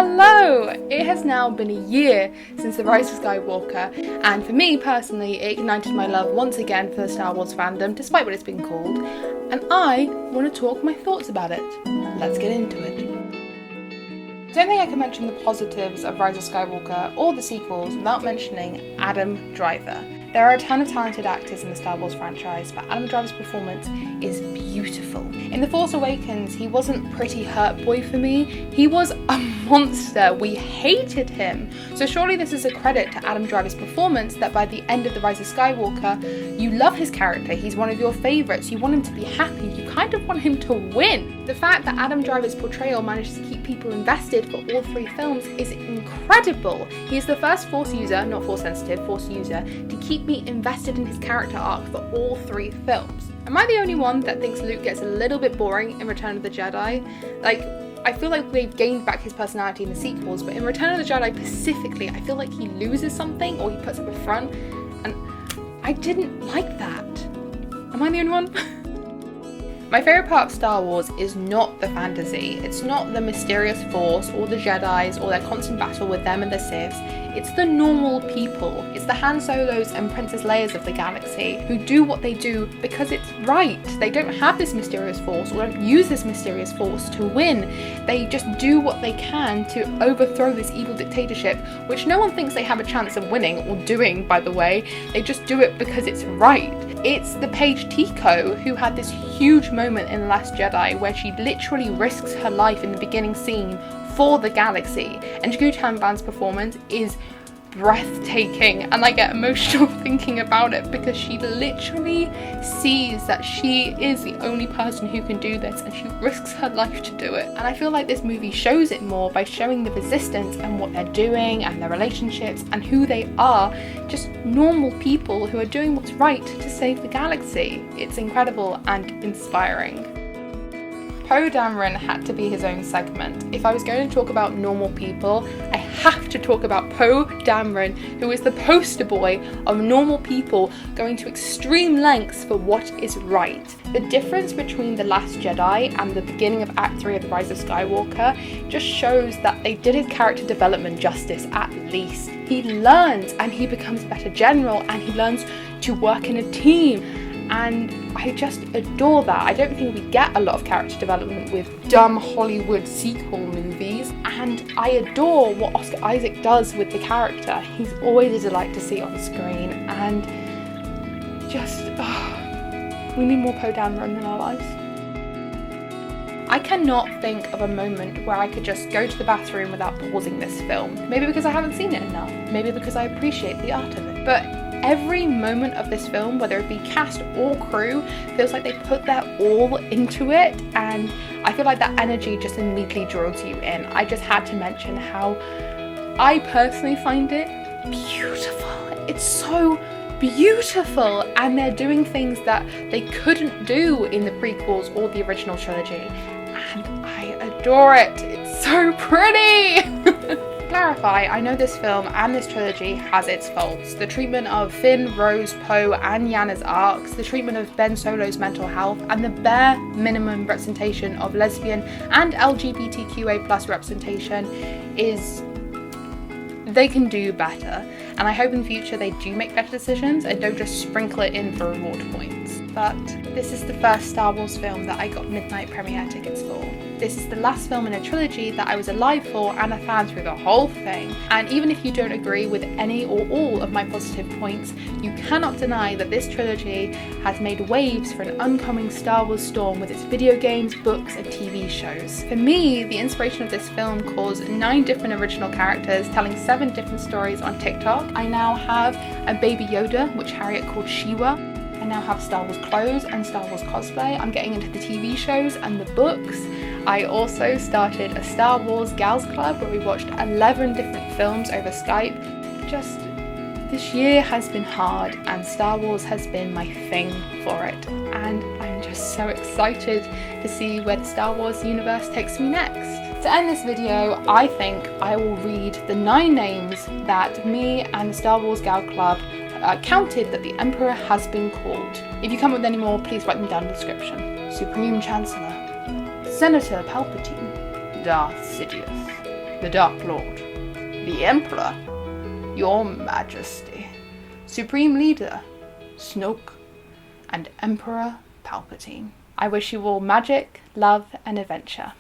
Hello! It has now been a year since The Rise of Skywalker, and for me personally, it ignited my love once again for the Star Wars fandom, despite what it's been called, and I want to talk my thoughts about it. Let's get into it. I don't think I can mention the positives of Rise of Skywalker or the sequels without mentioning Adam Driver. There are a ton of talented actors in the Star Wars franchise, but Adam Driver's performance is beautiful. In The Force Awakens, he wasn't pretty hurt boy for me, he was a monster. We hated him. So surely this is a credit to Adam Driver's performance that by the end of The Rise of Skywalker, you love his character, he's one of your favourites, you want him to be happy, you kind of want him to win. The fact that Adam Driver's portrayal managed to keep people invested for all three films is incredible. He is the first Force user, not Force sensitive, Force user, to keep me invested in his character arc for all three films. Am I the only one that thinks Luke gets a little bit boring in Return of the Jedi? I feel like they've gained back his personality in the sequels, but in Return of the Jedi specifically, I feel like he loses something or he puts up a front, and I didn't like that. Am I the only one? My favourite part of Star Wars is not the fantasy, it's not the mysterious Force or the Jedis or their constant battle with them and the Siths, it's the normal people. It's the Han Solos and Princess Leias of the galaxy who do what they do because it's right. They don't have this mysterious Force or don't use this mysterious Force to win. They just do what they can to overthrow this evil dictatorship, which no one thinks they have a chance of winning or doing, by the way. They just do it because it's right. It's the page Tico who had this huge moment in The Last Jedi where she literally risks her life in the beginning scene for the galaxy, and Jannah Tanban's performance is breathtaking, and I get emotional thinking about it because she literally sees that she is the only person who can do this and she risks her life to do it. And I feel like this movie shows it more by showing the resistance and what they're doing and their relationships and who they are, just normal people who are doing what's right to save the galaxy. It's incredible and inspiring. Poe Dameron had to be his own segment. If I was going to talk about normal people, I have to talk about Poe Dameron, who is the poster boy of normal people going to extreme lengths for what is right. The difference between The Last Jedi and the beginning of Act 3 of The Rise of Skywalker just shows that they did his character development justice at least. He learns and he becomes a better general and he learns to work in a team. And I just adore that. I don't think we get a lot of character development with dumb Hollywood sequel movies, and I adore what Oscar Isaac does with the character. He's always a delight to see on screen, and just, we need more Poe Dameron in our lives. I cannot think of a moment where I could just go to the bathroom without pausing this film. Maybe because I haven't seen it enough, maybe because I appreciate the art of it. But every moment of this film, whether it be cast or crew, feels like they put their all into it, and I feel like that energy just immediately draws you in. I just had to mention how I personally find it beautiful. It's so beautiful, and they're doing things that they couldn't do in the prequels or the original trilogy, and I adore it. It's so pretty! Clarify, I know this film and this trilogy has its faults. The treatment of Finn, Rose, Poe and Yana's arcs, the treatment of Ben Solo's mental health, and the bare minimum representation of lesbian and LGBTQA+ representation is... they can do better. And I hope in the future they do make better decisions and don't just sprinkle it in for reward points. But this is the first Star Wars film that I got midnight premiere tickets for. This is the last film in a trilogy that I was alive for and a fan through the whole thing. And even if you don't agree with any or all of my positive points, you cannot deny that this trilogy has made waves for an oncoming Star Wars storm with its video games, books and TV shows. For me, the inspiration of this film caused 9 different original characters telling 7 different stories on TikTok. I now have a Baby Yoda, which Harriet called Shiwa. I now have Star Wars clothes and Star Wars cosplay. I'm getting into the TV shows and the books. I also started a Star Wars Gals Club where we watched 11 different films over Skype. Just, this year has been hard and Star Wars has been my thing for it. And I'm just so excited to see where the Star Wars universe takes me next. To end this video, I think I will read the 9 names that me and the Star Wars Gal Club counted that the Emperor has been called. If you come up with any more, please write them down in the description. Supreme Chancellor, Senator Palpatine, Darth Sidious, the Dark Lord, the Emperor, Your Majesty, Supreme Leader, Snoke, and Emperor Palpatine. I wish you all magic, love, and adventure.